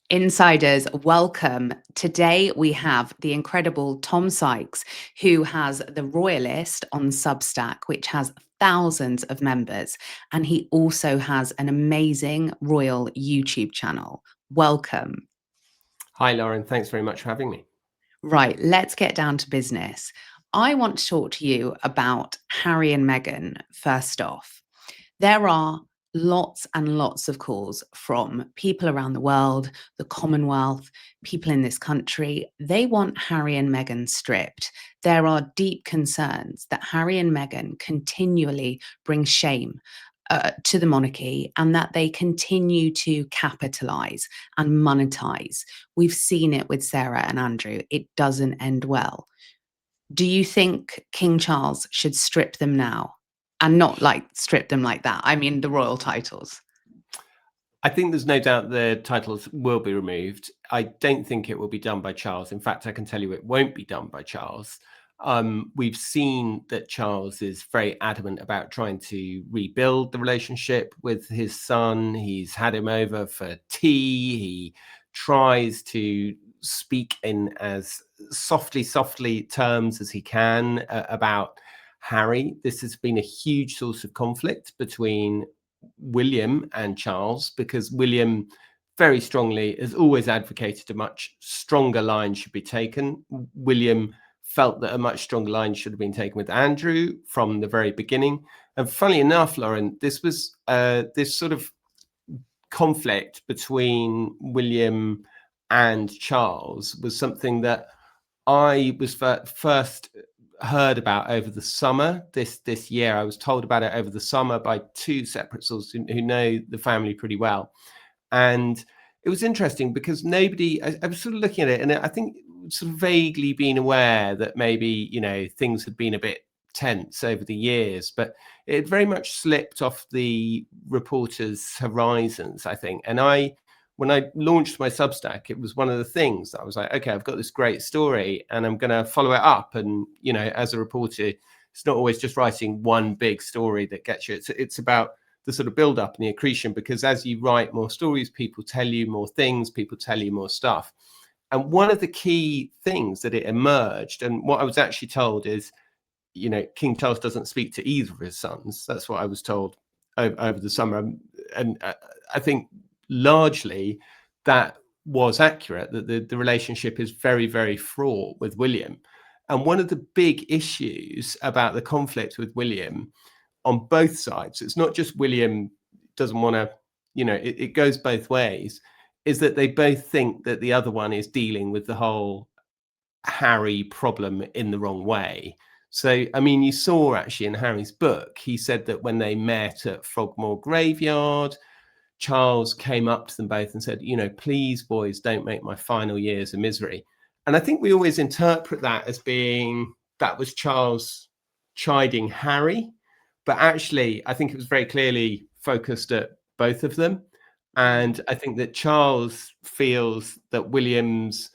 Insiders, welcome. Today we have the incredible Tom Sykes, who has the Royalist on Substack, which has thousands of members. And he also has an amazing royal YouTube channel. Welcome. Hi, Lauren. Thanks very much for having me. Right, let's get down to business. I want to talk to you about Harry and Meghan first off. There are lots and lots of calls from people around the world, the Commonwealth, people in this country. They want Harry and Meghan stripped. There are deep concerns that Harry and Meghan continually bring shame to the monarchy and that they continue to capitalize and monetize. We've seen it with Sarah and Andrew. It doesn't end well. Do you think King Charles should strip them now? And not like strip them like that. I mean, the royal titles. I think there's no doubt the titles will be removed. I don't think it will be done by Charles. In fact, I can tell you it won't be done by Charles. We've seen that Charles is very adamant about trying to rebuild the relationship with his son. He's had him over for tea. He tries to speak in as softly terms as he can about Harry. This has been a huge source of conflict between William and Charles, because William very strongly has always advocated a much stronger line should be taken. William felt that a much stronger line should have been taken with Andrew from the very beginning. And funnily enough, Lauren, this was this sort of conflict between William and Charles was something that I was first heard about over the summer this year. I was told about it over the summer by two separate sources who know the family pretty well. And it was interesting because I was sort of looking at it, and I think sort of vaguely being aware that maybe, things had been a bit tense over the years, but it very much slipped off the reporters' horizons, I think. And when I launched my Substack, it was one of the things that I was like, okay, I've got this great story and I'm going to follow it up. And, as a reporter, it's not always just writing one big story that gets you. It's about the sort of build up and the accretion, because as you write more stories, people tell you more things, people tell you more stuff. And one of the key things that it emerged, and what I was actually told is, King Charles doesn't speak to either of his sons. That's what I was told over the summer. And I think largely that was accurate, that the relationship is very, very fraught with William. And one of the big issues about the conflict with William on both sides, it's not just William doesn't want to, it goes both ways, is that they both think that the other one is dealing with the whole Harry problem in the wrong way. So, I mean, you saw actually in Harry's book, he said that when they met at Frogmore Graveyard, Charles came up to them both and said, please, boys, don't make my final years a misery. And I think we always interpret that as being that was Charles chiding Harry. But actually, I think it was very clearly focused at both of them. And I think that Charles feels that William's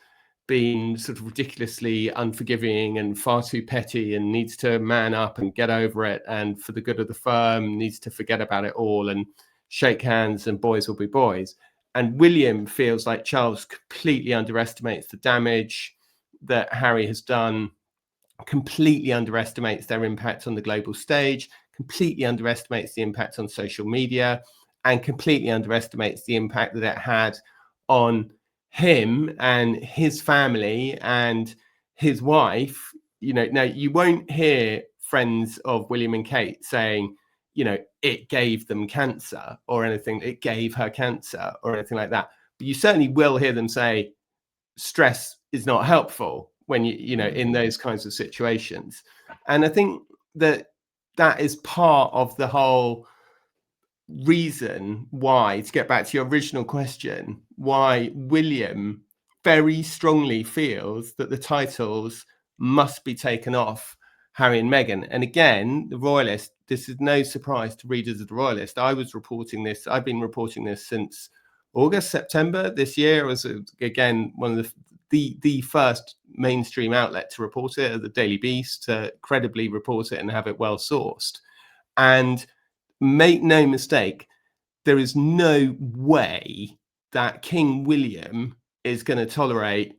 been sort of ridiculously unforgiving and far too petty and needs to man up and get over it. And for the good of the firm, needs to forget about it all and shake hands and boys will be boys. And William feels like Charles completely underestimates the damage that Harry has done, completely underestimates their impact on the global stage, completely underestimates the impact on social media, and completely underestimates the impact that it had on him and his family and his wife. Now you won't hear friends of William and Kate saying, it gave them cancer or anything, it gave her cancer or anything like that. But you certainly will hear them say stress is not helpful when in those kinds of situations. And I think that is part of the whole reason why, to get back to your original question, why William very strongly feels that the titles must be taken off Harry and Meghan. And again, the Royalist, this is no surprise to readers of the Royalist. I've been reporting this since August, September this year. I was again one of the first mainstream outlet to report it, at the Daily Beast, to credibly report it and have it well sourced. And make no mistake, there is no way that King William is going to tolerate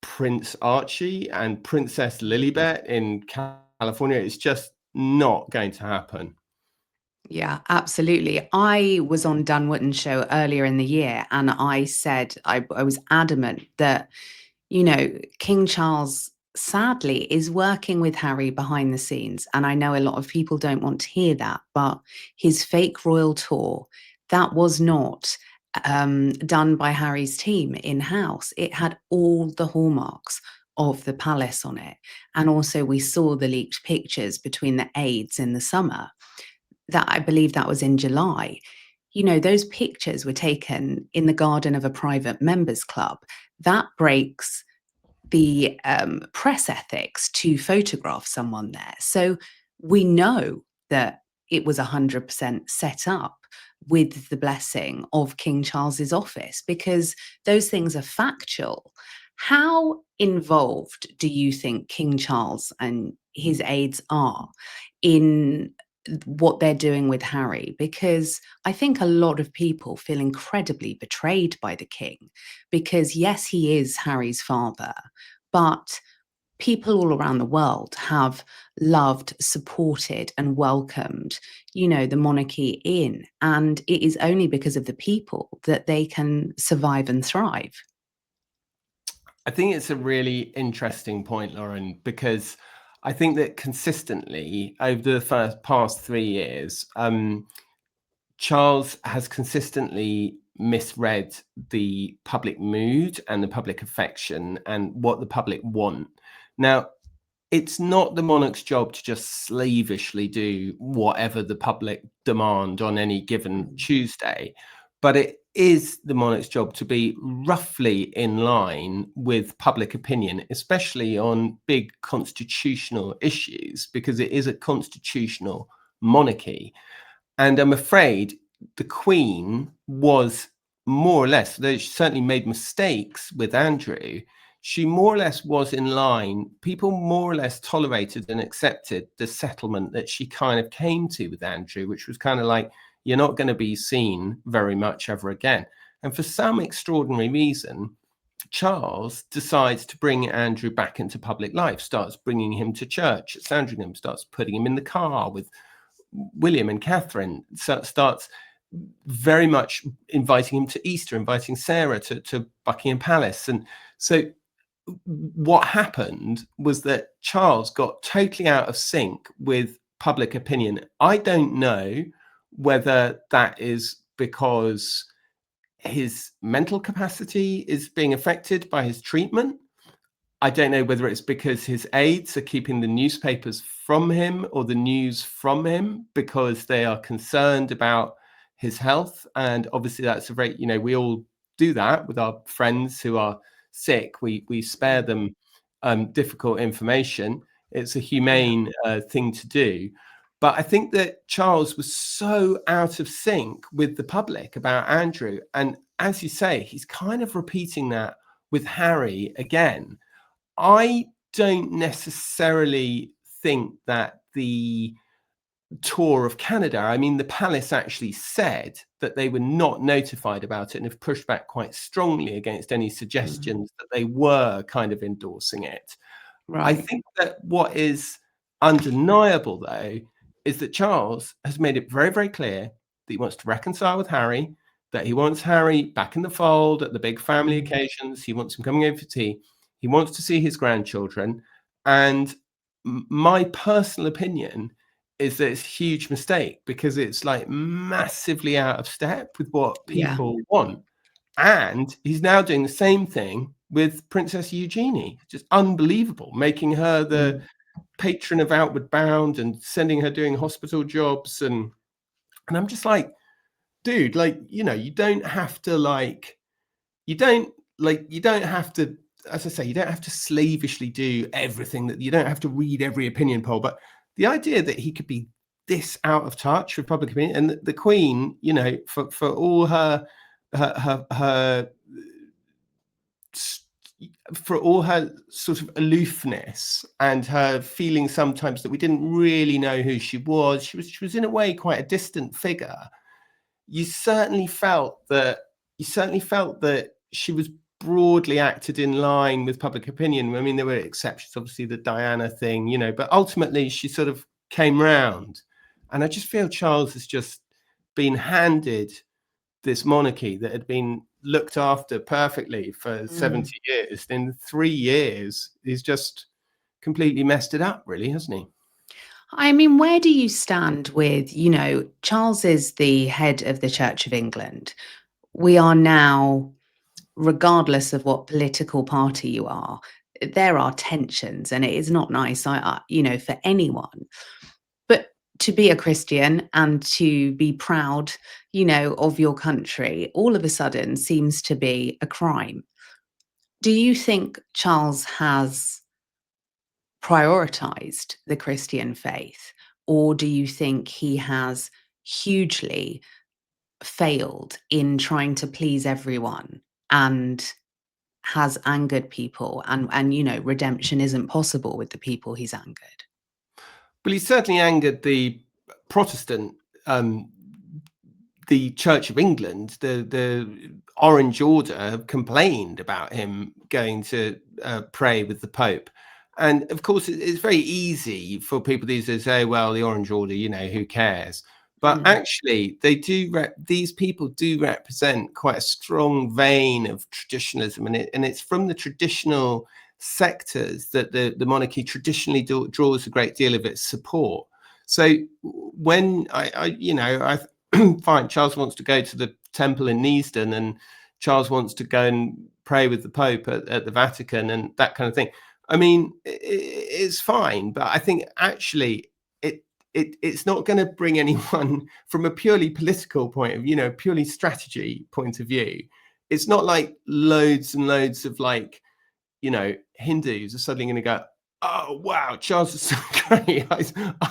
Prince Archie and Princess Lilibet in California. It's just not going to happen. Yeah, absolutely. I was on Dan Wootton's show earlier in the year, and I said I was adamant that, King Charles sadly is working with Harry behind the scenes. And I know a lot of people don't want to hear that, but his fake royal tour, that was not done by Harry's team in-house. It had all the hallmarks of the palace on it. And also we saw the leaked pictures between the aides in the summer. That I believe that was in July. Those pictures were taken in the garden of a private members club. That breaks the press ethics to photograph someone there. So we know that it was 100% set up with the blessing of King Charles's office, because those things are factual. How involved do you think King Charles and his aides are in what they're doing with Harry? Because I think a lot of people feel incredibly betrayed by the king, because yes, he is Harry's father, but people all around the world have loved, supported, and welcomed, the monarchy in. And it is only because of the people that they can survive and thrive. I think it's a really interesting point, Lauren, because I think that consistently over the past 3 years, Charles has consistently misread the public mood and the public affection and what the public want. Now, it's not the monarch's job to just slavishly do whatever the public demand on any given Tuesday, but it is the monarch's job to be roughly in line with public opinion, especially on big constitutional issues, because it is a constitutional monarchy. And I'm afraid the Queen was more or less, though she certainly made mistakes with Andrew, she more or less was in line. People more or less tolerated and accepted the settlement that she kind of came to with Andrew, which was kind of like, you're not going to be seen very much ever again. And for some extraordinary reason, Charles decides to bring Andrew back into public life, starts bringing him to church at Sandringham, starts putting him in the car with William and Catherine, starts very much inviting him to Easter, inviting Sarah to Buckingham Palace. And so what happened was that Charles got totally out of sync with public opinion. I don't know whether that is because his mental capacity is being affected by his treatment. I don't know whether it's because his aides are keeping the newspapers from him or the news from him because they are concerned about his health. And obviously that's a very, we all do that with our friends who are sick. We spare them difficult information. It's a humane thing to do. But I think that Charles was so out of sync with the public about Andrew. And as you say, he's kind of repeating that with Harry again. I don't necessarily think that the tour of Canada, I mean, the palace actually said that they were not notified about it and have pushed back quite strongly against any suggestions that they were kind of endorsing it. Right. I think that what is undeniable, though, is that Charles has made it very, very clear that he wants to reconcile with Harry, that he wants Harry back in the fold at the big family occasions. He wants him coming over for tea. He wants to see his grandchildren. And my personal opinion is that it's a huge mistake because it's like massively out of step with what people want. And he's now doing the same thing with Princess Eugenie, just unbelievable, making her the patron of Outward Bound and sending her doing hospital jobs. And I'm just like, dude, you don't have to you don't have to, as I say, you don't have to slavishly do everything, that you don't have to read every opinion poll. But the idea that he could be this out of touch with public opinion, and the Queen, for all her for all her sort of aloofness and her feeling sometimes that we didn't really know who she was in a way quite a distant figure. You certainly felt that, you certainly felt that she was broadly acted in line with public opinion. I mean, there were exceptions, obviously the Diana thing, you know, but ultimately she sort of came round. And I just feel Charles has just been handed this monarchy that had been looked after perfectly for 70 years. In 3 years, he's just completely messed it up, really, hasn't he? I mean, where do you stand with, Charles is the head of the Church of England. We are now, regardless of what political party you are, there are tensions and it is not nice, for anyone. But to be a Christian and to be proud, of your country, all of a sudden seems to be a crime. Do you think Charles has prioritized the Christian faith, or do you think he has hugely failed in trying to please everyone and has angered people and redemption isn't possible with the people he's angered? Well, he certainly angered the Protestant, the Church of England. The Orange Order have complained about him going to pray with the Pope. And of course, it's very easy for people these days to say, well, the Orange Order, you know, who cares? But actually, they do. These people do represent quite a strong vein of traditionalism, and it's from the traditional sectors that the monarchy traditionally draws a great deal of its support. So when I fine, Charles wants to go to the temple in Neasden, and Charles wants to go and pray with the Pope at the Vatican and that kind of thing. I mean, it's fine, but I think actually it's not going to bring anyone from a purely political point of view, purely strategy point of view. It's not like loads and loads of Hindus are suddenly going to go, oh wow, Charles is so great. I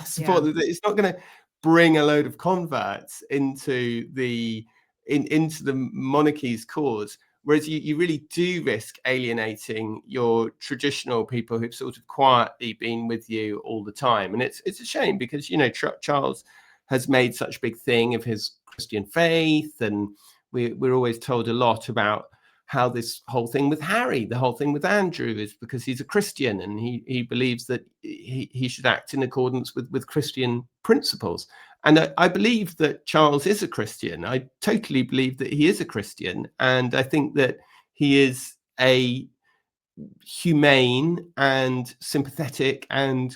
support that. It's not going to bring a load of converts into the monarchy's cause. Whereas you really do risk alienating your traditional people who've sort of quietly been with you all the time. And it's a shame because, Charles has made such a big thing of his Christian faith. And we're always told a lot about how this whole thing with Harry, the whole thing with Andrew is because he's a Christian and he believes that he should act in accordance with Christian principles. And I believe that Charles is a Christian. I totally believe that he is a Christian. And I think that he is a humane and sympathetic and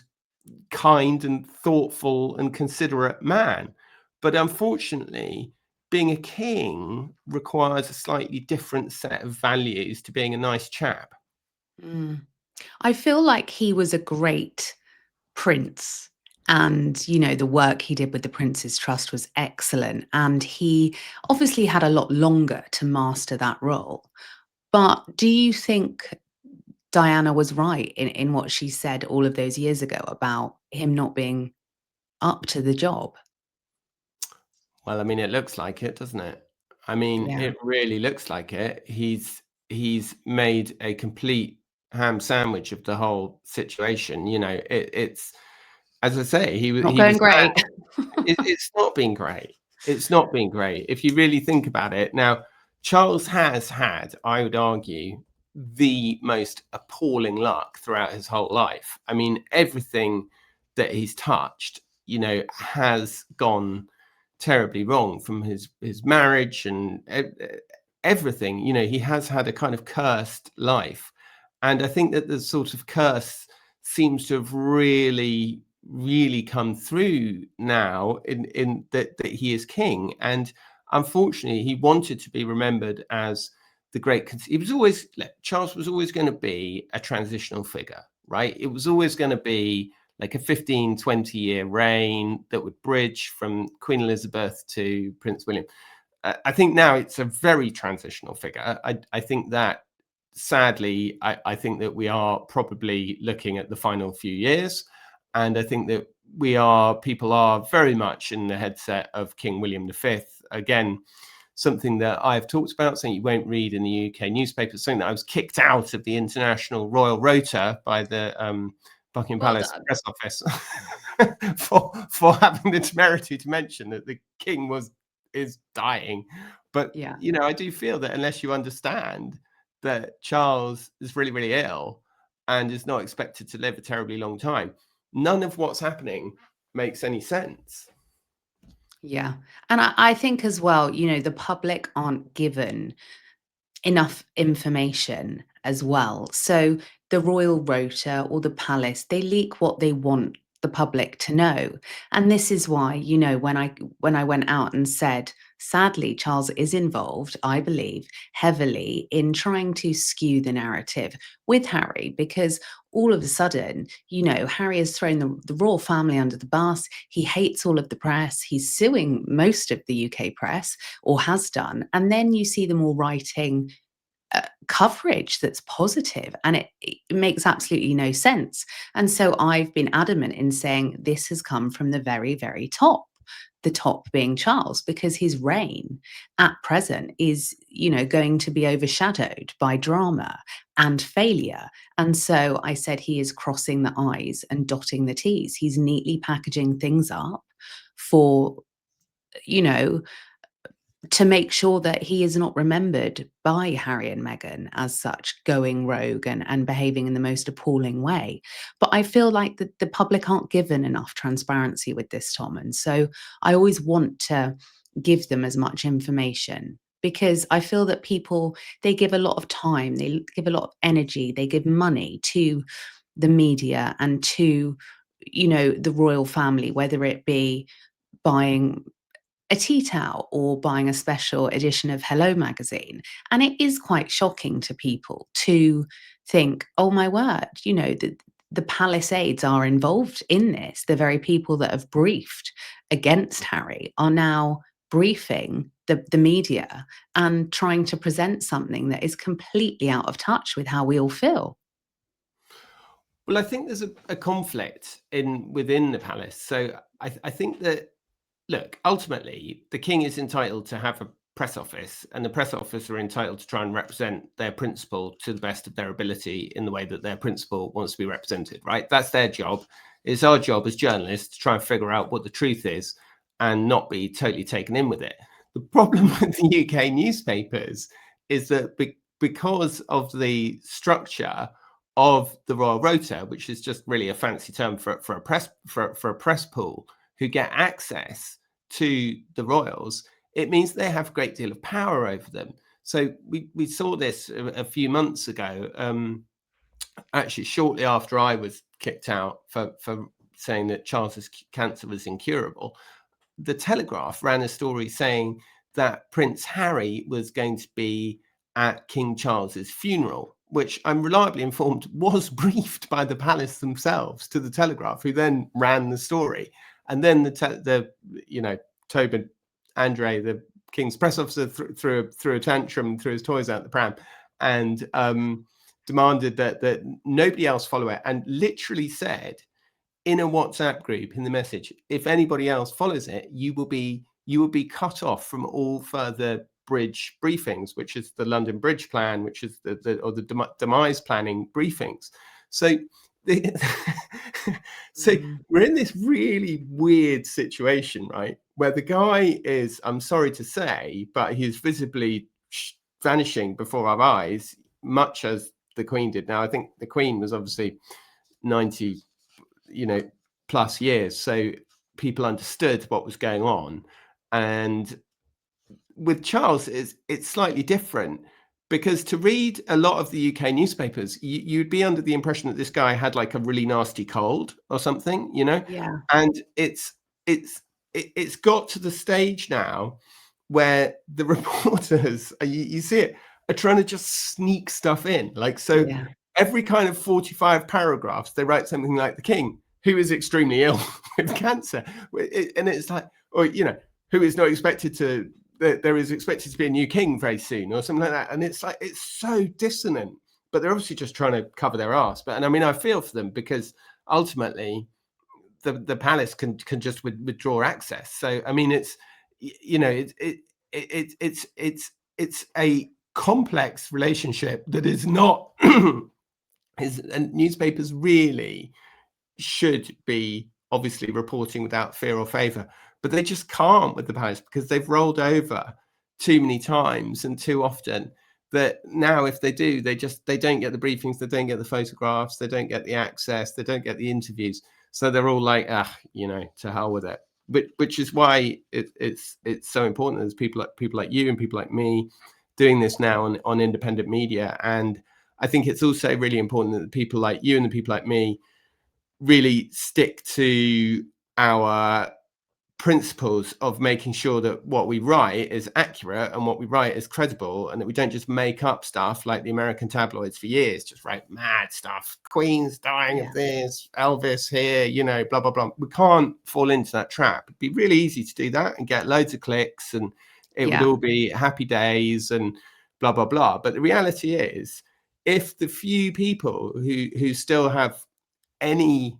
kind and thoughtful and considerate man. But unfortunately, being a king requires a slightly different set of values to being a nice chap. I feel like he was a great prince. And, the work he did with the Prince's Trust was excellent. And he obviously had a lot longer to master that role. But do you think Diana was right in what she said all of those years ago about him not being up to the job? Well, I mean, it looks like it, doesn't it? I mean, Yeah. it really looks like it. He's made a complete ham sandwich of the whole situation. It's as I say, he Not was going great. it's not been great. It's not been great. If you really think about it. Now, Charles has had, I would argue, the most appalling luck throughout his whole life. I mean, everything that he's touched, has gone terribly wrong, from his marriage and everything. He has had a kind of cursed life. And I think that the sort of curse seems to have really come through now in that he is king. And unfortunately, he wanted to be remembered as the great. Charles was always going to be a transitional figure, right? It was always going to be like a 15-20 year reign that would bridge from Queen Elizabeth to Prince William. I think now it's a very transitional figure. I think that, sadly, I think that we are probably looking at the final few years. And I think that people are very much in the headset of King William V. Again, something that I've talked about, something you won't read in the UK newspapers, something that I was kicked out of the International Royal Rota by the Buckingham Well Palace done. press office for having the temerity to mention that the king was is dying. But, Yeah. you know, I do feel that unless you understand that Charles is really, really ill and is not expected to live a terribly long time, none of what's happening makes any sense. Yeah. And I think as well, you know, the public aren't given enough information as well. So the royal rota or the palace, they leak what they want the public to know. And this is why, you know, when I went out and said, sadly, Charles is involved, I believe, heavily in trying to skew the narrative with Harry, because all of a sudden, you know, Harry has thrown the royal family under the bus. He hates all of the press. He's suing most of the UK press, or has done. And then you see them all writing coverage that's positive, and it makes absolutely no sense. And so I've been adamant in saying this has come from the very, very top, the top being Charles, because his reign at present is, you know, going to be overshadowed by drama and failure. And so I said he is crossing the I's and dotting the T's. He's neatly packaging things up for, you know, to make sure that he is not remembered by Harry and Meghan as such, going rogue and behaving in the most appalling way. But I feel like the public aren't given enough transparency with this, Tom. And so I always want to give them as much information, because I feel that people, they give a lot of time, they give a lot of energy, they give money to the media and to, you know, the royal family, whether it be buying a tea towel or buying a special edition of Hello magazine. And it is quite shocking to people to think, oh my word, you know, the palace aides are involved in this. The very people that have briefed against Harry are now briefing the media and trying to present something that is completely out of touch with how we all feel. Well, I think there's a conflict within the palace. So I think that, look, ultimately, the king is entitled to have a press office, and the press office are entitled to try and represent their principal to the best of their ability in the way that their principal wants to be represented, right? That's their job. It's our job as journalists to try and figure out what the truth is and not be totally taken in with it. The problem with the UK newspapers is that because of the structure of the royal rota, which is just really a fancy term for a press pool who get access to the royals, it means they have a great deal of power over them. So we saw this a few months ago, actually shortly after I was kicked out for saying that Charles's cancer was incurable. The Telegraph ran a story saying that Prince Harry was going to be at King Charles's funeral, which I'm reliably informed was briefed by the palace themselves to the Telegraph, who then ran the story. And then the you know, Tobin Andre, the King's press officer, threw a tantrum and threw his toys out the pram, and demanded that nobody else follow it, and literally said in a WhatsApp group in the message, if anybody else follows it, you will be cut off from all further bridge briefings, which is the London Bridge plan, which is the demise planning briefings. So so we're in this really weird situation, right, where the guy is, I'm sorry to say, but he's visibly vanishing before our eyes, much as the Queen did. Now, I think the Queen was obviously 90, plus years, so people understood what was going on. And with Charles, it's slightly different, because to read a lot of the UK newspapers, you'd be under the impression that this guy had like a really nasty cold or something, Yeah. and it's got to the stage now where the reporters, you see it, are trying to just sneak stuff in. Like, so Yeah. every kind of 45 paragraphs, they write something like the king, who is extremely ill with cancer. And it's like, or, who is not expected to, there is expected to be a new king very soon or something like that. And it's like, it's so dissonant, but they're obviously just trying to cover their ass. And I mean, I feel for them, because ultimately the palace can just withdraw access. So, I mean, it's a complex relationship that is not, and newspapers really should be obviously reporting without fear or favor. but they just can't with the palace because they've rolled over too many times and too often, that now if they do, they don't get the briefings, they don't get the photographs, they don't get the access, they don't get the interviews. So they're all like, to hell with it. But which is why it's so important. There's people like you and people like me doing this now on independent media. And I think it's also really important that people like you and the people like me really stick to our principles of making sure that what we write is accurate and what we write is credible, and that we don't just make up stuff like the American tabloids for years, just write mad stuff. Queen's dying of this, Elvis here, blah, blah, blah. We can't fall into that trap. It'd be really easy to do that and get loads of clicks, and it would all be happy days and blah, blah, blah. But the reality is, if the few people who still have any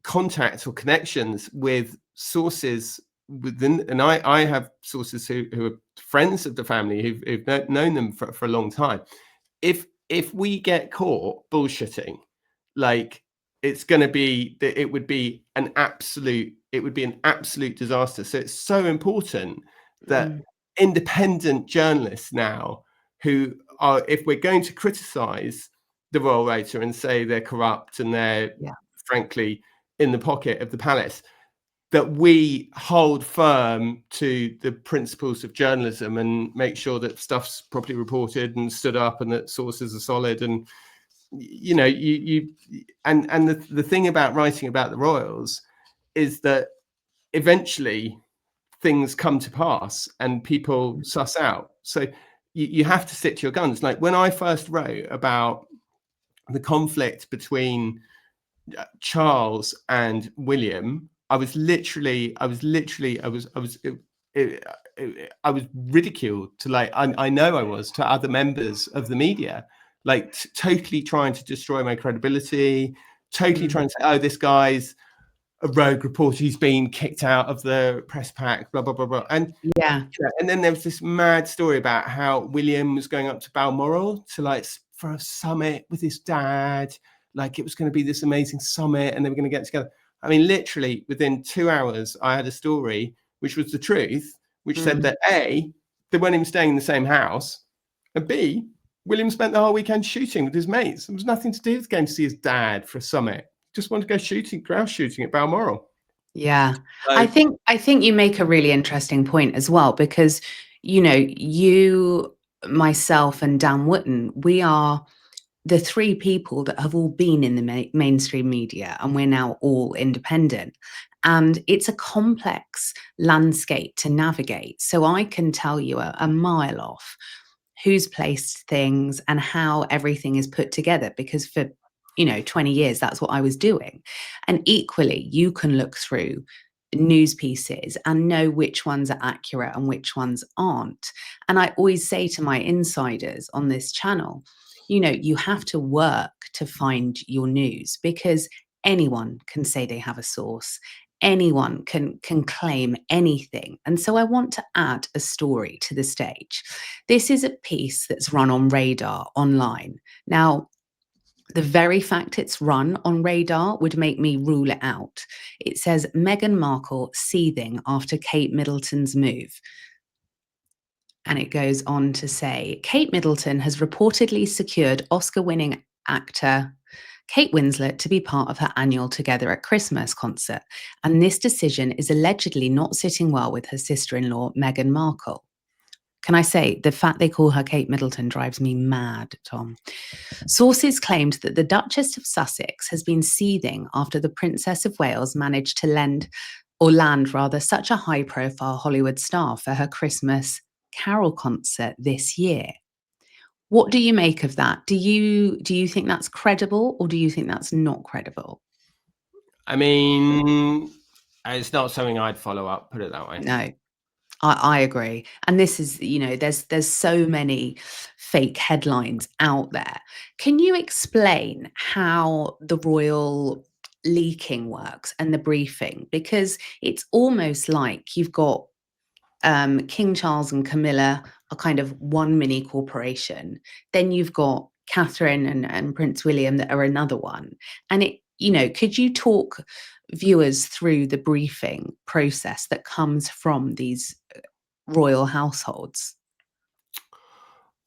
contacts or connections with sources within, and I have sources who are friends of the family who've known them for a long time. If we get caught bullshitting, like, it's going to be that it would be an absolute disaster. So it's so important that independent journalists now, who are, if we're going to criticize the royal rota and say they're corrupt and they're frankly in the pocket of the palace, that we hold firm to the principles of journalism and make sure that stuff's properly reported and stood up and that sources are solid. And the thing about writing about the royals is that eventually things come to pass and people suss out. So you have to stick to your guns. Like when I first wrote about the conflict between Charles and William, I was ridiculed to, like, I know I was, to other members of the media, like totally trying to destroy my credibility, totally trying to say, oh, this guy's a rogue reporter, he's been kicked out of the press pack, blah, blah, blah, blah. And then there was this mad story about how William was going up to Balmoral to for a summit with his dad. Like it was going to be this amazing summit and they were going to get together. I mean, literally within 2 hours, I had a story, which was the truth, which said that A, they weren't even staying in the same house, and B, William spent the whole weekend shooting with his mates. It was nothing to do with going to see his dad for a summit. Just wanted to go grouse shooting at Balmoral. Yeah. So, I think you make a really interesting point as well, because, you, myself and Dan Wootton, we are the three people that have all been in the mainstream media, and we're now all independent. And it's a complex landscape to navigate. So I can tell you a mile off who's placed things and how everything is put together, because for 20 years that's what I was doing. And equally, you can look through news pieces and know which ones are accurate and which ones aren't. And I always say to my insiders on this channel, you have to work to find your news, because anyone can say they have a source. Anyone can claim anything. And so I want to add a story to the stage. This is a piece that's run on Radar online. Now, the very fact it's run on Radar would make me rule it out. It says Meghan Markle seething after Kate Middleton's move. And it goes on to say, Kate Middleton has reportedly secured Oscar-winning actor Kate Winslet to be part of her annual Together at Christmas concert. And this decision is allegedly not sitting well with her sister-in-law, Meghan Markle. Can I say, the fact they call her Kate Middleton drives me mad, Tom. Sources claimed that the Duchess of Sussex has been seething after the Princess of Wales managed to land such a high-profile Hollywood star for her Christmas Carol concert this year. What do you make of that? Do you think that's credible, or do you think that's not credible? I mean, it's not something I'd follow up, put it that way. No, I agree. And this is, there's so many fake headlines out there. Can you explain how the royal leaking works and the briefing? Because it's almost like you've got King Charles and Camilla are kind of one mini corporation. Then you've got Catherine and Prince William that are another one. And Could you talk viewers through the briefing process that comes from these royal households?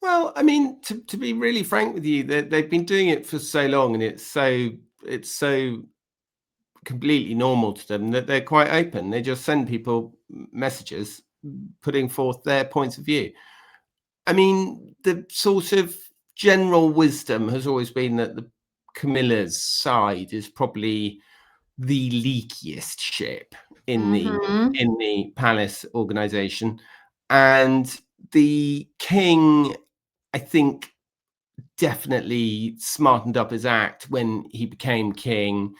Well, I mean, to be really frank with you, they've been doing it for so long, and it's so completely normal to them that they're quite open. They just send people messages putting forth their points of view. I mean, the sort of general wisdom has always been that the Camilla's side is probably the leakiest ship in the Mhm. palace organization, and the king, I think, definitely smartened up his act when he became king.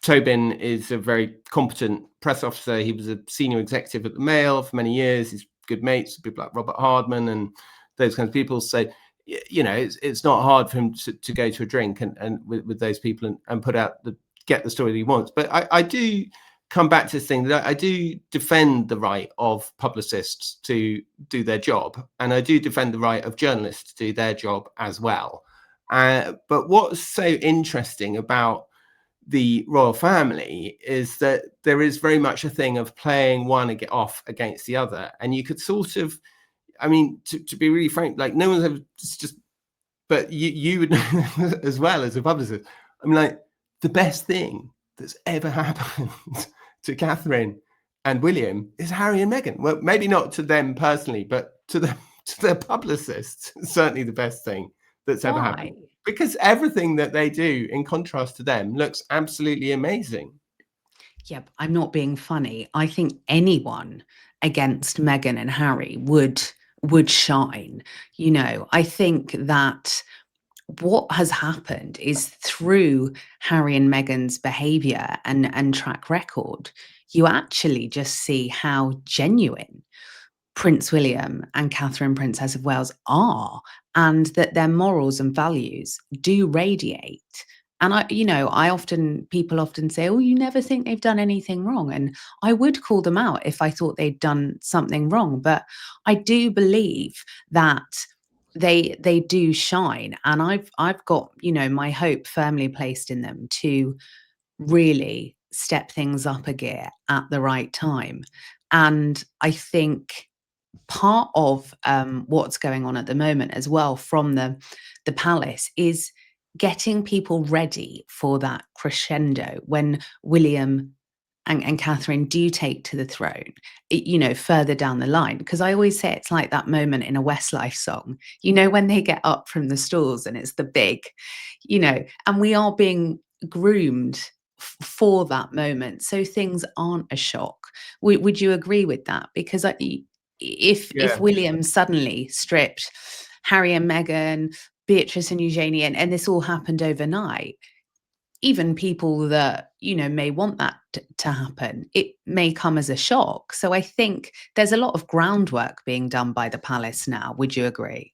Tobin is a very competent press officer. He was a senior executive at the Mail for many years. He's good mates with people like Robert Hardman and those kinds of people. So, it's not hard for him to go to a drink and with those people and put out get the story that he wants. But I do come back to this thing that I do defend the right of publicists to do their job, and I do defend the right of journalists to do their job as well. But what's so interesting about the royal family is that there is very much a thing of playing one off against the other, and you could sort of, I mean, to be really frank, like no one's ever just, but you would know as well as a publicist. I mean, like the best thing that's ever happened to Catherine and William is Harry and Meghan. Well, maybe not to them personally, but to their publicists, certainly the best thing that's ever happened, Why? because everything that they do, in contrast to them, looks absolutely amazing. Yep, I'm not being funny. I think anyone against Meghan and Harry would shine. I think that what has happened is through Harry and Meghan's behavior and track record, you actually just see how genuine Prince William and Catherine, Princess of Wales, are, and that their morals and values do radiate. And people often say, "Oh, you never think they've done anything wrong." And I would call them out if I thought they'd done something wrong. But I do believe that they do shine, and I've got my hope firmly placed in them to really step things up a gear at the right time. And I think part of what's going on at the moment as well from the palace is getting people ready for that crescendo when William and Catherine do take to the throne, further down the line. Because I always say it's like that moment in a Westlife song, when they get up from the stalls and it's the big, and we are being groomed for that moment. So things aren't a shock. Would you agree with that? Because if Yeah. William suddenly stripped Harry and Meghan, Beatrice and Eugenie, and this all happened overnight, even people that may want that to happen, it may come as a shock. So I think there's a lot of groundwork being done by the palace now. Would you agree?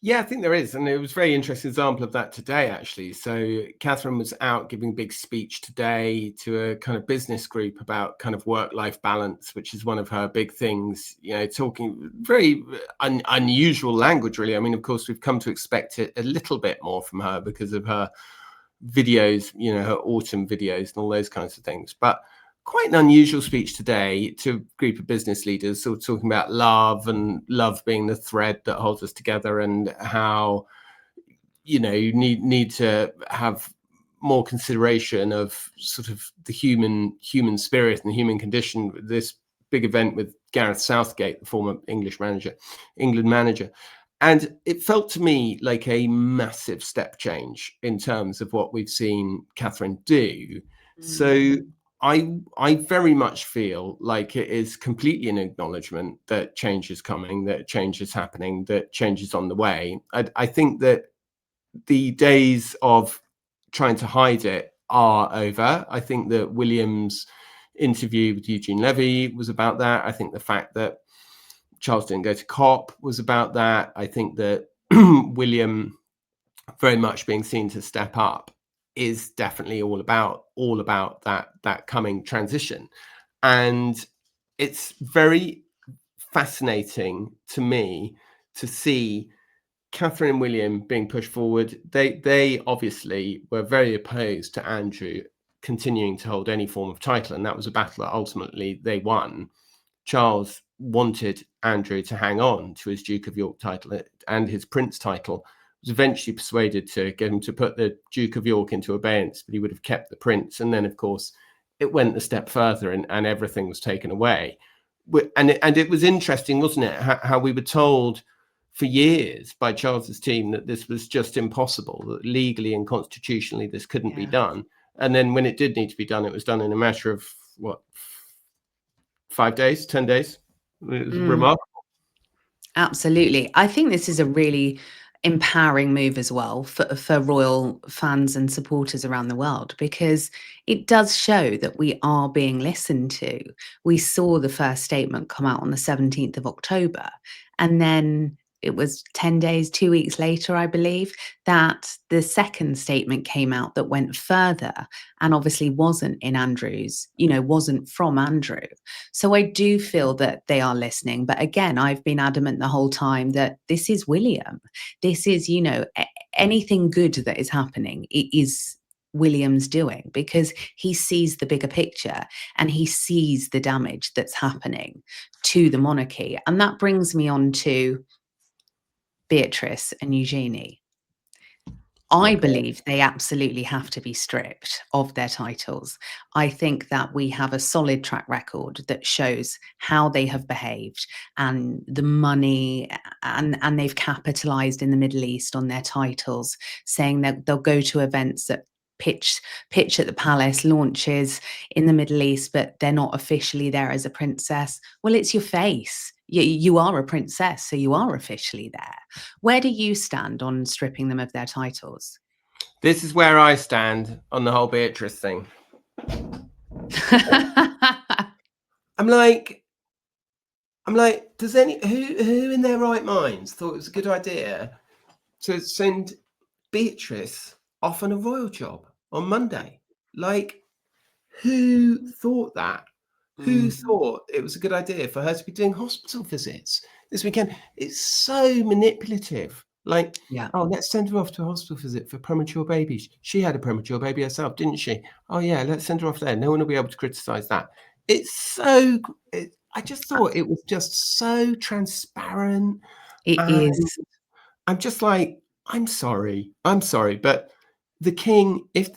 Yeah, I think there is. And it was a very interesting example of that today, actually. So Catherine was out giving a big speech today to a kind of business group about kind of work-life balance, which is one of her big things, talking very unusual language, really. I mean, of course, we've come to expect it a little bit more from her because of her videos, her autumn videos and all those kinds of things. But quite an unusual speech today to a group of business leaders, sort of talking about love and love being the thread that holds us together, and how you need to have more consideration of sort of the human spirit and the human condition. This big event with Gareth Southgate, the former England manager. And it felt to me like a massive step change in terms of what we've seen Catherine do. So Mm. I very much feel like it is completely an acknowledgement that change is coming, that change is happening, that change is on the way. I think that the days of trying to hide it are over. I think that William's interview with Eugene Levy was about that. I think the fact that Charles didn't go to COP was about that. I think that William very much being seen to step up is definitely all about that coming transition. And it's very fascinating to me to see Catherine and William being pushed forward, they obviously were very opposed to Andrew continuing to hold any form of title, and that was a battle that ultimately they won. Charles wanted Andrew to hang on to his Duke of York title and his Prince title. Was eventually persuaded to get him to put the Duke of York into abeyance, but he would have kept the Prince. And then, of course, it went a step further, and everything was taken away. And it was interesting, wasn't it, how we were told for years by Charles's team that this was just impossible, that legally and constitutionally this couldn't be done. And then when it did need to be done, it was done in a matter of, what, 5 days, 10 days? It was remarkable. Absolutely. I think this is a really empowering move as well for royal fans and supporters around the world, because it does show that we are being listened to. We saw the first statement come out on the 17th of October, and then it was 10 days, 2 weeks later, I believe, that the second statement came out that went further and obviously wasn't in Andrew's, wasn't from Andrew. So I do feel that they are listening. But again, I've been adamant the whole time that this is William. This is, anything good that is happening, it is William's doing, because he sees the bigger picture and he sees the damage that's happening to the monarchy. And that brings me on to Beatrice and Eugenie. I believe they absolutely have to be stripped of their titles. I think that we have a solid track record that shows how they have behaved and the money, and they've capitalized in the Middle East on their titles, saying that they'll go to events that pitch at the palace, launches in the Middle East, but they're not officially there as a princess. Well, it's your face. You are a princess, so you are officially there. Where do you stand on stripping them of their titles? This is where I stand on the whole Beatrice thing. I'm like, does who in their right minds thought it was a good idea to send Beatrice off on a royal job on Monday? Like, who thought that? Who thought it was a good idea for her to be doing hospital visits this weekend? It's so manipulative. Like, oh, let's send her off to a hospital visit for premature babies. She had a premature baby herself, didn't she? Oh, yeah, let's send her off there. No one will be able to criticize that. It's so... I just thought it was just so transparent. It is. I'm just like, I'm sorry, but the king, if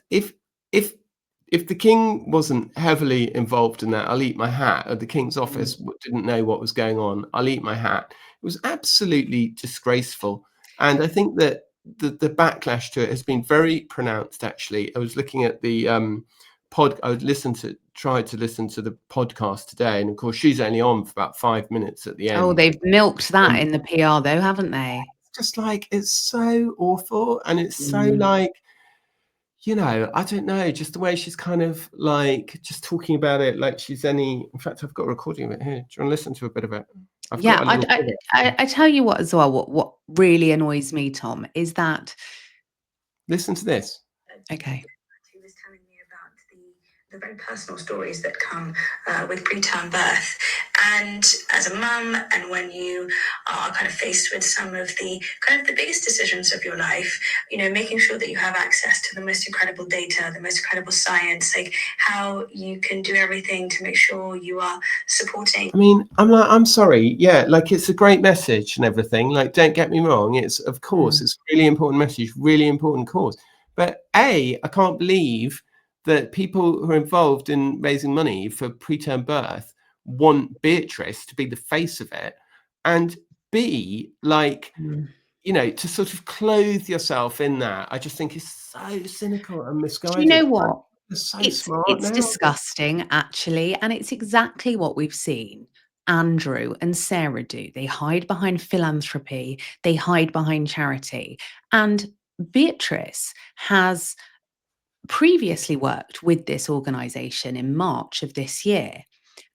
the king wasn't heavily involved in that, I'll eat my hat. Or the king's office didn't know what was going on, I'll eat my hat. It was absolutely disgraceful. And I think that the backlash to it has been very pronounced, actually. I was looking at the I tried to listen to the podcast today, and of course she's only on for about 5 minutes at the end. Oh, they've milked that in the PR though, haven't they? Just like, it's so awful, and it's so like, I don't know, just the way she's kind of like just talking about it like she's in fact, I've got a recording of it here. Do you want to listen to a bit of it? I tell you what as well, what really annoys me, Tom, is that... Listen to this. Okay. He was telling me about the very personal stories that come with preterm birth. And as a mum, and when you are kind of faced with some of the biggest decisions of your life, making sure that you have access to the most incredible data, the most incredible science, like how you can do everything to make sure you are supporting. I mean, I'm sorry. Yeah, like, it's a great message and everything. Like, don't get me wrong. It's, of course, it's a really important message, really important cause. But I can't believe that people who are involved in raising money for preterm birth want Beatrice to be the face of it, and B, like, to sort of clothe yourself in that. I just think is so cynical and misguided. Do you know what? So it's disgusting, actually, and it's exactly what we've seen Andrew and Sarah do. They hide behind philanthropy, they hide behind charity, and Beatrice has previously worked with this organization in March of this year,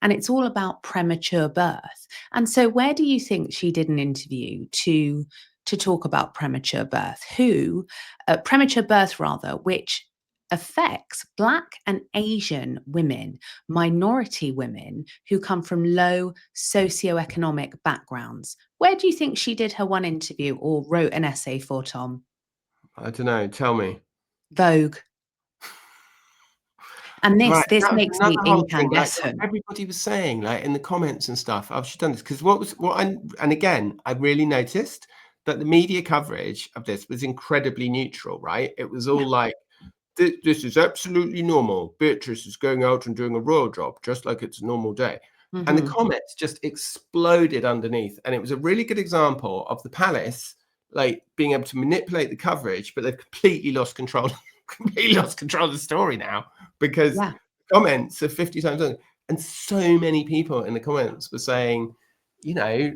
and it's all about premature birth. And so where do you think she did an interview to talk about premature birth, which affects Black and Asian women, minority women who come from low socioeconomic backgrounds? Where do you think she did her one interview or wrote an essay for, Tom? I don't know. Tell me. Vogue. And Right, this that was makes me another whole thing. Like incandescent. everybody was saying, like in the comments and stuff. I've just done this because and again, I really noticed that the media coverage of this was incredibly neutral. Right, it was all like, this is absolutely normal. Beatrice is going out and doing a royal job, just like it's a normal day. And the comments just exploded underneath. And it was a really good example of the palace, like being able to manipulate the coverage, but they've completely lost control, completely lost control of the story now, because Yeah. comments are 50 times over. And so many people in the comments were saying,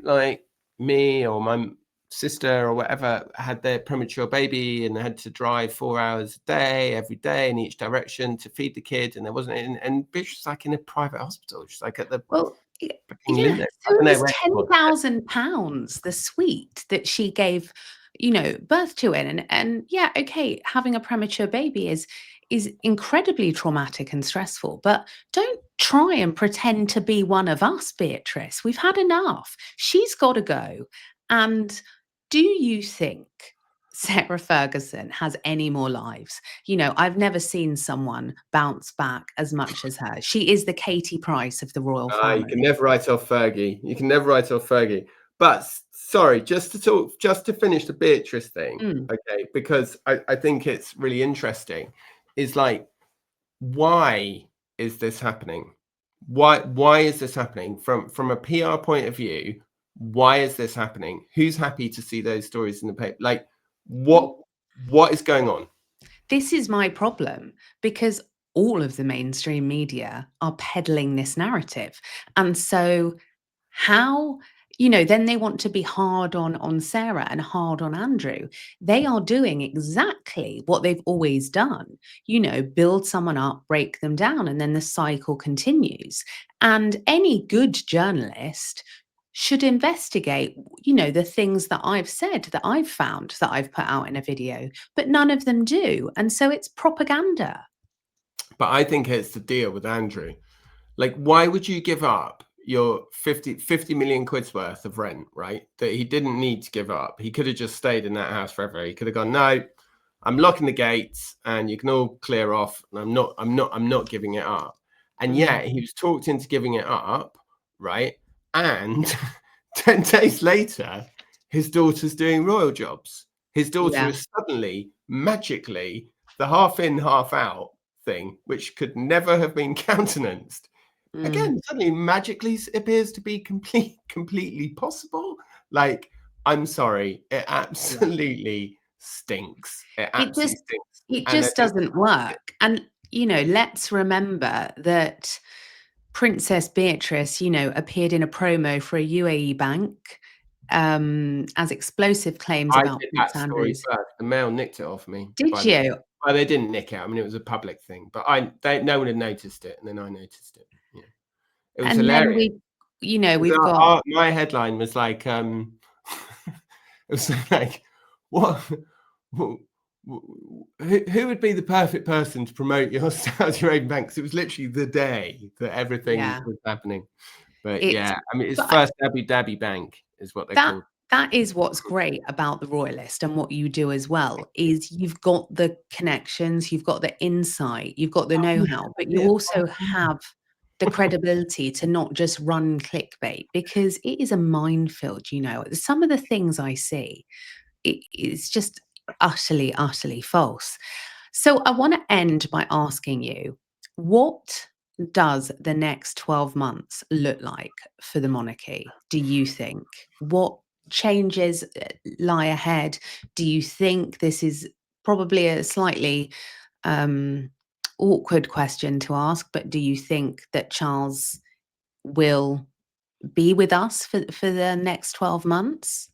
like me or my sister or whatever had their premature baby and they had to drive 4 hours a day every day in each direction to feed the kid, and there wasn't, and bitch was like in a private hospital. She's like at the Yeah, so it was £10,000, the suite that she gave, birth to in. And yeah, okay, having a premature baby is incredibly traumatic and stressful, but don't try and pretend to be one of us, Beatrice. We've had enough. She's got to go. And do you think Sarah Ferguson has any more lives? I've never seen someone bounce back as much as her. She is the Katie Price of the royal family. You can never write off Fergie. You can never write off Fergie. But sorry, just to finish the Beatrice thing, okay? Because I think it's really interesting. Is like, why is this happening? Why is this happening from a PR point of view? Why is this happening? Who's happy to see those stories in the paper? Like, what is going on? This is my problem, because all of the mainstream media are peddling this narrative. And so how, then they want to be hard on Sarah and hard on Andrew. They are doing exactly what they've always done, build someone up, break them down, and then the cycle continues. And any good journalist should investigate, the things that I've said, that I've found, that I've put out in a video, but none of them do. And so it's propaganda. But I think it's the deal with Andrew. Like, why would you give up your 50 million quid's worth of rent, right? That he didn't need to give up. He could have just stayed in that house forever. He could have gone, no, I'm locking the gates and you can all clear off. And I'm not giving it up. And yet he was talked into giving it up, right? And 10 days later, his daughter's doing royal jobs. His daughter is suddenly, magically, the half in, half out thing, which could never have been countenanced. Again, suddenly magically appears to be completely possible. Like, I'm sorry, it absolutely stinks. It absolutely stinks. It just doesn't work. And, let's remember that Princess Beatrice, appeared in a promo for a UAE bank as explosive claims I about did Prince that story Andrew's. first. The Mail nicked it off me. Did you? Well, they didn't nick it. I mean, it was a public thing, but no one had noticed it, and then I noticed it. Yeah, it was And hilarious. then we've got My headline was like, it was like, what? Who would be the perfect person to promote your Saudi Arabian bank? 'Cause it was literally the day that everything was happening. But I mean, it's First Abu Dhabi Bank is what they're called. That is what's great about the Royalist, and what you do as well is you've got the connections, you've got the insight, you've got the know-how, but you also have the credibility to not just run clickbait, because it is a minefield. Some of the things I see, it's just utterly, utterly false. So I want to end by asking you, what does the next 12 months look like for the monarchy, do you think? What changes lie ahead? Do you think this is probably a slightly awkward question to ask, but do you think that Charles will be with us for the next 12 months?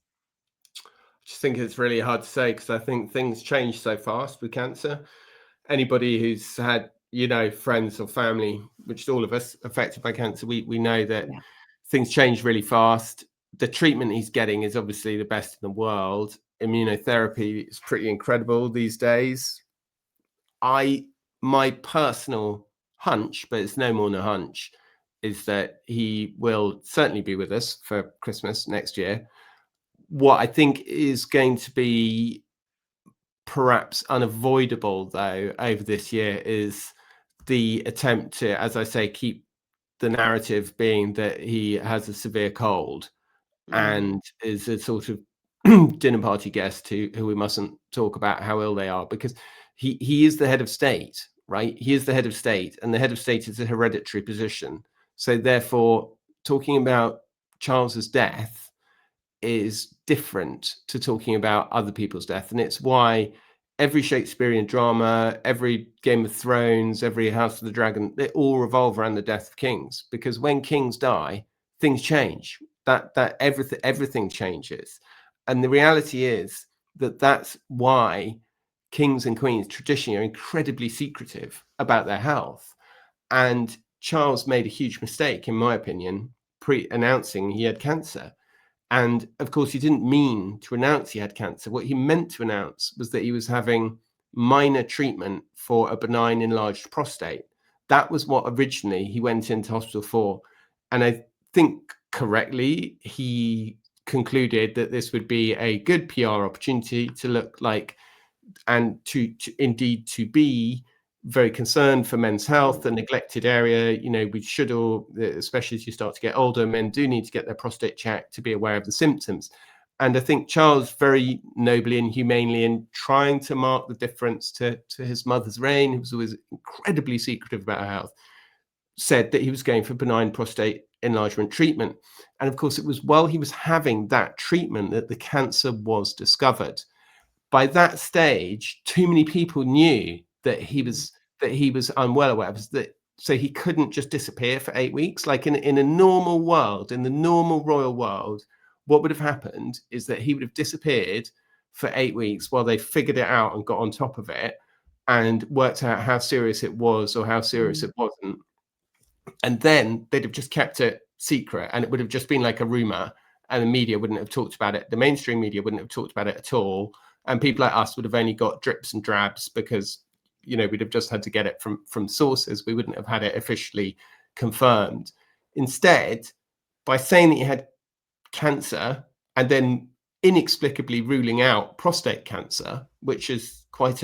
I just think it's really hard to say, because I think things change so fast with cancer. Anybody who's had, friends or family, which is all of us, affected by cancer, we know that things change really fast. The treatment he's getting is obviously the best in the world. Immunotherapy is pretty incredible these days. My personal hunch, but it's no more than a hunch, is that he will certainly be with us for Christmas next year. What I think is going to be perhaps unavoidable, though, over this year is the attempt to, as I say, keep the narrative being that he has a severe cold and is a sort of dinner party guest who we mustn't talk about how ill they are, because he is the head of state, right? He is the head of state, and the head of state is a hereditary position. So therefore, talking about Charles's death is different to talking about other people's death. And it's why every Shakespearean drama, every Game of Thrones, every House of the Dragon, they all revolve around the death of kings, because when kings die, things change. That everything changes. And the reality is that that's why kings and queens traditionally are incredibly secretive about their health. And Charles made a huge mistake, in my opinion, pre-announcing he had cancer. And of course, he didn't mean to announce he had cancer. What he meant to announce was that he was having minor treatment for a benign enlarged prostate. That was what originally he went into hospital for. And I think correctly, he concluded that this would be a good PR opportunity to look like, and to indeed to be very concerned for men's health, the neglected area. You know, we should all, especially as you start to get older, men do need to get their prostate checked to be aware of the symptoms. And I think Charles, very nobly and humanely, in trying to mark the difference to his mother's reign, who was always incredibly secretive about her health, said that he was going for benign prostate enlargement treatment. And of course, it was while he was having that treatment that the cancer was discovered. By that stage, too many people knew that he was unwell or whatever, so he couldn't just disappear for 8 weeks. Like in a normal world, in the normal royal world, what would have happened is that he would have disappeared for 8 weeks while they figured it out and got on top of it and worked out how serious it was or how serious it wasn't. And then they'd have just kept it secret, and it would have just been like a rumor, and the media wouldn't have talked about it. The mainstream media wouldn't have talked about it at all. And people like us would have only got drips and drabs because, you know, we'd have just had to get it from sources. We wouldn't have had it officially confirmed. Instead, by saying that he had cancer and then inexplicably ruling out prostate cancer, which is quite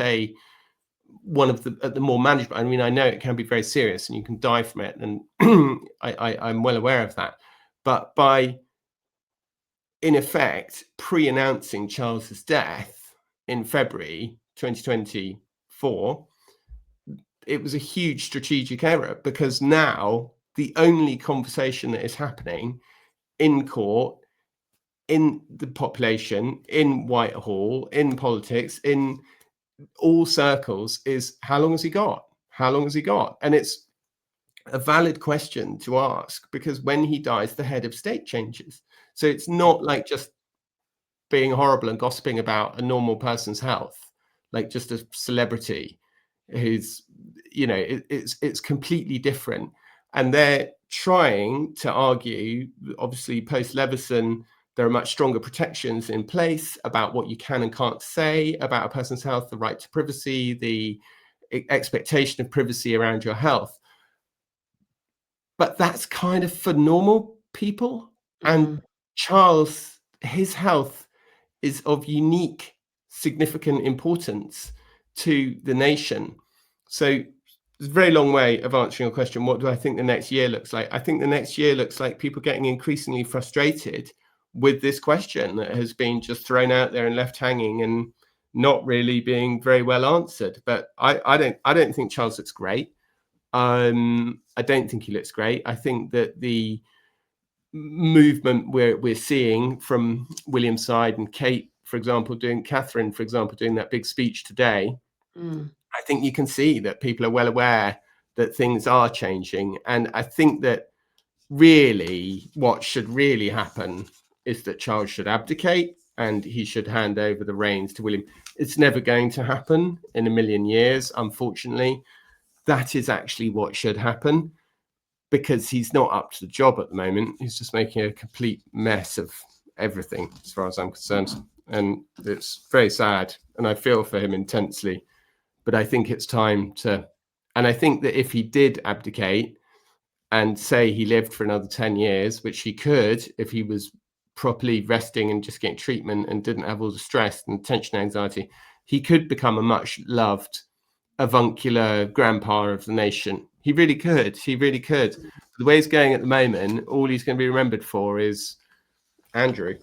one of the more manageable. I mean, I know it can be very serious and you can die from it, and I'm well aware of that. But by, in effect, pre-announcing Charles's death in February 2024, it was a huge strategic error, because now the only conversation that is happening in court, in the population, in Whitehall, in politics, in all circles, is how long has he got? How long has he got? And it's a valid question to ask, because when he dies, the head of state changes. So it's not like just being horrible and gossiping about a normal person's health, like just a celebrity who's, you know, it's completely different. And they're trying to argue, obviously post Leveson, there are much stronger protections in place about what you can and can't say about a person's health, the right to privacy, the expectation of privacy around your health. But that's kind of for normal people. And Charles, his health is of unique, significant importance to the nation. So it's a very long way of answering your question. What do I think the next year looks like? I think the next year looks like people getting increasingly frustrated with this question that has been just thrown out there and left hanging and not really being very well answered. But I don't think Charles looks great. I don't think he looks great. I think that the movement we're seeing from William's side, and Kate, for example, Catherine, for example, doing that big speech today, I think you can see that people are well aware that things are changing. And I think that really what should really happen is that Charles should abdicate and he should hand over the reins to William. It's never going to happen in a million years, unfortunately. That is actually what should happen, because he's not up to the job at the moment. He's just making a complete mess of everything, as far as I'm concerned. And it's very sad, and I feel for him intensely. But I think it's time to, and I think that if he did abdicate and say he lived for another 10 years, which he could if he was properly resting and just getting treatment and didn't have all the stress and tension and anxiety, he could become a much loved avuncular grandpa of the nation. He really could. He really could. The way he's going at the moment, all he's going to be remembered for is Andrew.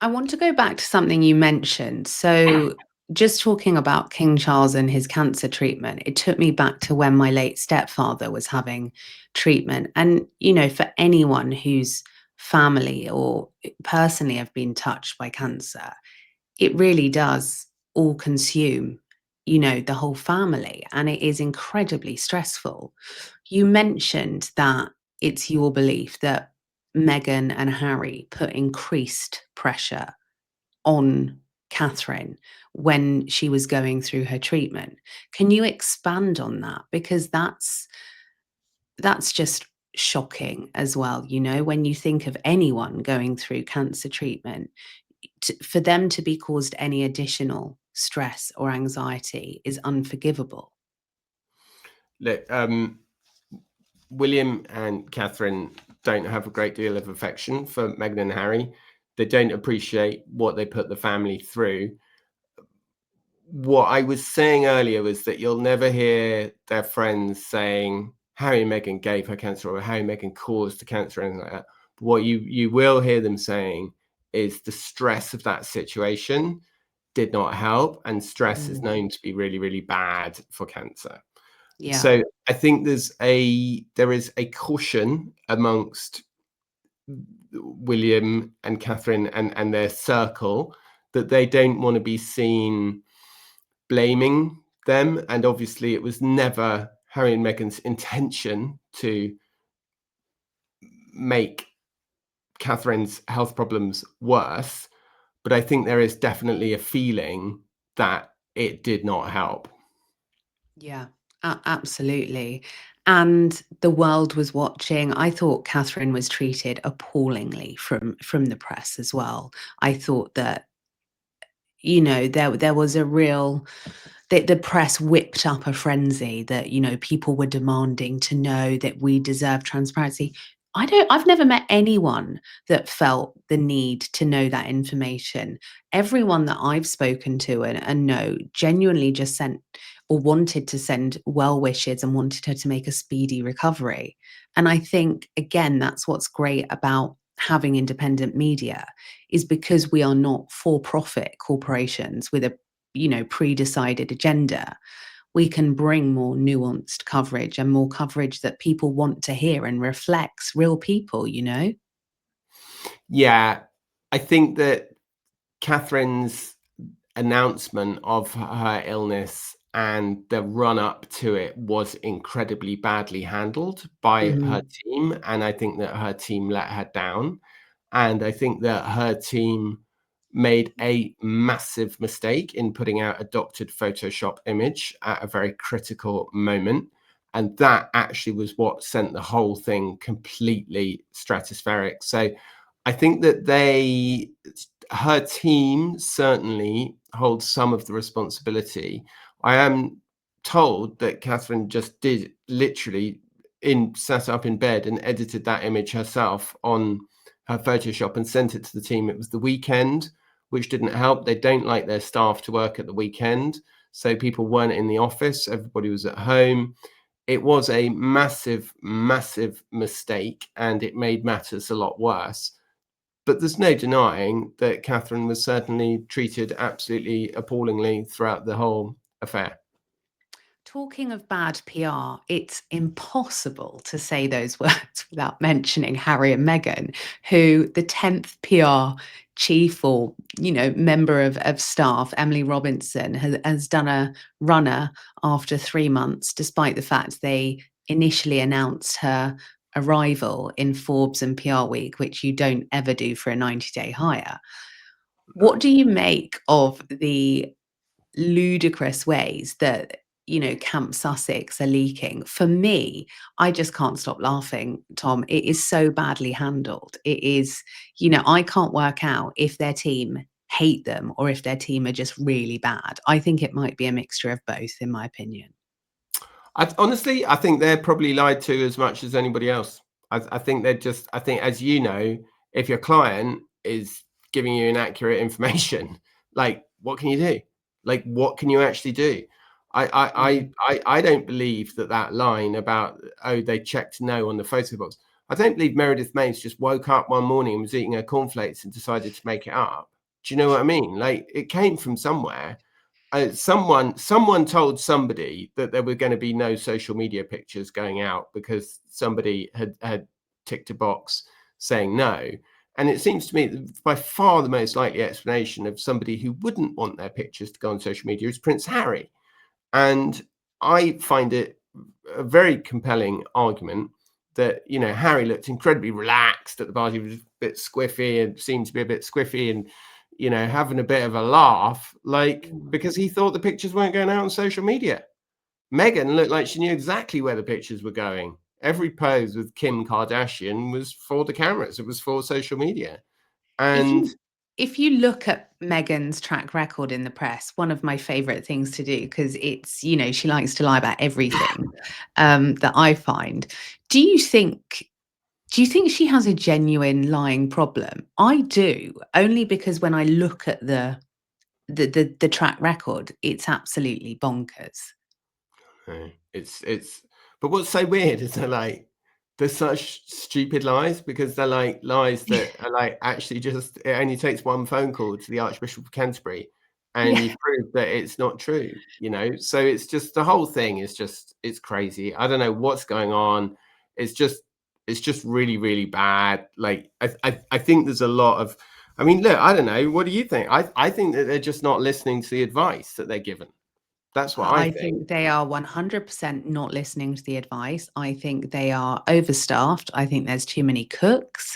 I want to go back to something you mentioned. So, just talking about King Charles and his cancer treatment, it took me back to when my late stepfather was having treatment. And, for anyone whose family or personally have been touched by cancer, it really does all consume, the whole family. And it is incredibly stressful. You mentioned that it's your belief that Meghan and Harry put increased pressure on Catherine when she was going through her treatment. Can you expand on that? Because that's just shocking as well. When you think of anyone going through cancer treatment, for them to be caused any additional stress or anxiety is unforgivable. Look, William and Catherine don't have a great deal of affection for Meghan and Harry. They don't appreciate what they put the family through. What I was saying earlier was that you'll never hear their friends saying Harry and Meghan gave her cancer or Harry and Meghan caused the cancer or anything like that. But what you will hear them saying is the stress of that situation did not help, and stress is known to be really, really bad for cancer. Yeah. So I think there is a caution amongst William and Catherine and their circle that they don't want to be seen blaming them. And obviously it was never Harry and Meghan's intention to make Catherine's health problems worse. But I think there is definitely a feeling that it did not help. Yeah, absolutely. And the world was watching. I thought Catherine was treated appallingly from the press as well. I thought that, there was a real the press whipped up a frenzy that, people were demanding to know that we deserve transparency. I've never met anyone that felt the need to know that information. Everyone that I've spoken to and know genuinely just sent or wanted to send well wishes and wanted her to make a speedy recovery. And I think, again, that's what's great about having independent media, is because we are not for-profit corporations with a pre-decided agenda. We can bring more nuanced coverage and more coverage that people want to hear and reflects real people. Yeah, I think that Catherine's announcement of her illness and the run up to it was incredibly badly handled by her team. And I think that her team let her down. And I think that her team made a massive mistake in putting out a doctored Photoshop image at a very critical moment. And that actually was what sent the whole thing completely stratospheric. So I think that her team certainly holds some of the responsibility. I am told that Catherine just did literally sat up in bed and edited that image herself on her Photoshop and sent it to the team. It was the weekend, which didn't help. They don't like their staff to work at the weekend. So people weren't in the office. Everybody was at home. It was a massive, massive mistake, and it made matters a lot worse. But there's no denying that Catherine was certainly treated absolutely appallingly throughout the whole affair. Talking of bad PR, it's impossible to say those words without mentioning Harry and Meghan, who the 10th PR chief or, member of staff, Emily Robinson, has done a runner after 3 months, despite the fact they initially announced her arrival in Forbes and PR Week, which you don't ever do for a 90-day hire. What do you make of the ludicrous ways that Camp Sussex are leaking? For me, I just can't stop laughing, Tom. It is so badly handled. It is, I can't work out if their team hate them or if their team are just really bad. I think it might be a mixture of both, in my opinion. Honestly, I think they're probably lied to as much as anybody else. I think they're just, I think, as you know, if your client is giving you inaccurate information, like, what can you do? Like, what can you actually do? I don't believe that line about, oh, they checked no on the photo box. I don't believe Meredith Mays just woke up one morning and was eating her cornflakes and decided to make it up. Do you know what I mean? Like, it came from somewhere. Someone told somebody that there were going to be no social media pictures going out because somebody had ticked a box saying no. And it seems to me that by far the most likely explanation of somebody who wouldn't want their pictures to go on social media is Prince Harry. And I find it a very compelling argument that, you know, Harry looked incredibly relaxed at the party. He was a bit squiffy and seemed to be a bit squiffy and, you know, having a bit of a laugh, like, because he thought the pictures weren't going out on social media. Meghan looked like she knew exactly where the pictures were going. Every pose with Kim Kardashian was for the cameras. It was for social media. And if you look at Meghan's track record in the press, one of my favorite things to do, because it's, you know, she likes to lie about everything, that I find. Do you think she has a genuine lying problem? I do, only because when I look at the track record, it's absolutely bonkers. it's but what's so weird is they're such stupid lies, because they're like lies that are like actually just, it only takes one phone call to the Archbishop of Canterbury and Yeah. you've proved that it's not true, you know. So it's just, the whole thing is just, it's crazy. I don't know what's going on. It's just really, really bad. Like, I think there's a lot of, I mean, look, I don't know, what do you think? I think that they're just not listening to the advice that they're given. That's what I I think. think they are 100% not listening to the advice. I think they are overstaffed. I think there's too many cooks.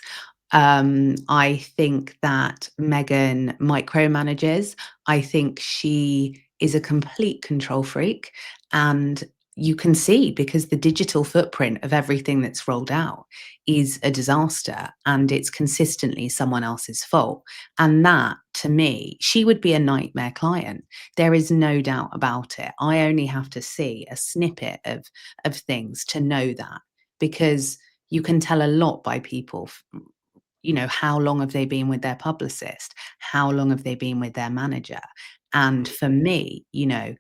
I think that Meghan micromanages. I think she is a complete control freak. And you can see, because the digital footprint of everything that's rolled out is a disaster, and it's consistently someone else's fault. And that, to me, she would be a nightmare client. There is no doubt about it. I only have to see a snippet of things to know that, because you can tell a lot by people. You know, how long have they been with their publicist? How long have they been with their manager? And for me, you know,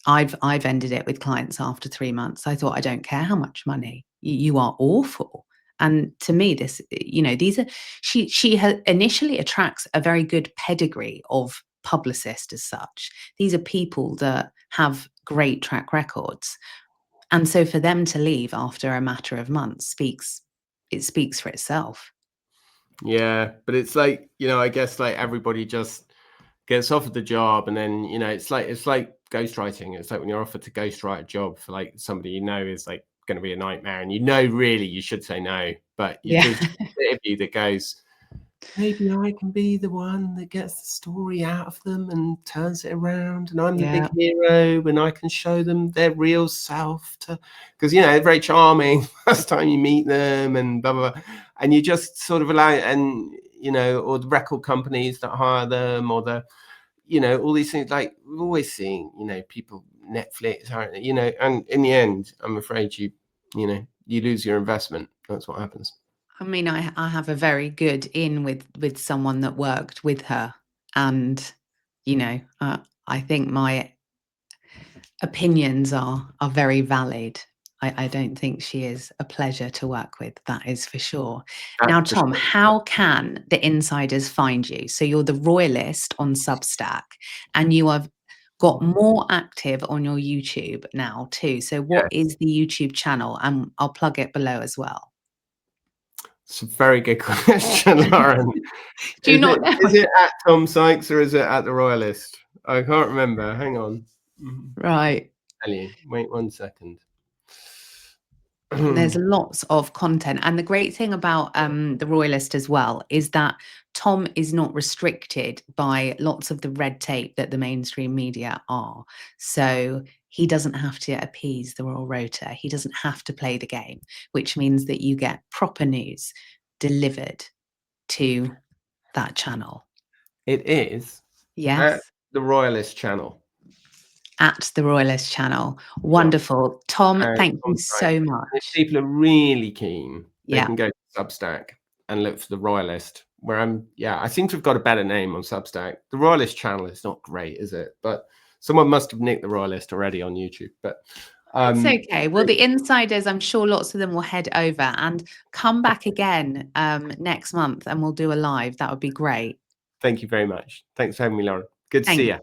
I've ended it with clients after 3 months. I thought, I don't care how much money. You are awful. And to me, this, you know, these are, she initially attracts a very good pedigree of publicist as such. These are people that have great track records. And so for them to leave after a matter of months speaks for itself. Yeah, but it's like, you know, I guess like everybody just gets offered the job, and then, you know, it's like ghostwriting. It's like when you're offered to ghostwrite a job for like somebody you know is like going to be a nightmare, and you know really you should say no, but Yeah. there's a bit of you that goes, maybe I can be the one that gets the story out of them and turns it around, and I'm the big hero, and I can show them their real self, because, you know, they're very charming first time you meet them, and blah, blah, blah. And you just sort of allow, and, you know, or the record companies that hire them, or the, you know, all these things. Like, we're always seeing, you know, people, Netflix, you know, and in the end, I'm afraid you know, you lose your investment. That's what happens. I mean, I have a very good in with someone that worked with her, and you know, I think my opinions are very valid. I don't think she is a pleasure to work with. That is for sure. Now, That's for Tom, sure. how can the insiders find you? So you're the Royalist on Substack, and you have got more active on your YouTube now too. So what is the YouTube channel? And I'll plug it below as well. It's a very good question, Lauren. Do you not know? Is it at Tom Sykes or is it at the Royalist? I can't remember. Hang on. Right. Tell you. Wait 1 second. There's lots of content. And the great thing about the Royalist as well is that Tom is not restricted by lots of the red tape that the mainstream media are. So he doesn't have to appease the Royal Rota. He doesn't have to play the game, which means that you get proper news delivered to that channel. It is Yes. at the Royalist channel. At the Royalist channel. Wonderful. Tom, thank you so If much. people are really keen, they Yeah. can go to Substack and look for the Royalist, where I seem to have got a better name on Substack. The Royalist channel is not great, is it? But someone must have nicked the Royalist already on YouTube. But it's okay. Well, the insiders, I'm sure lots of them will head over and come back again next month, and we'll do a live. That would be great. Thank you very much. Thanks for having me, Lauren. Good to Thank see you.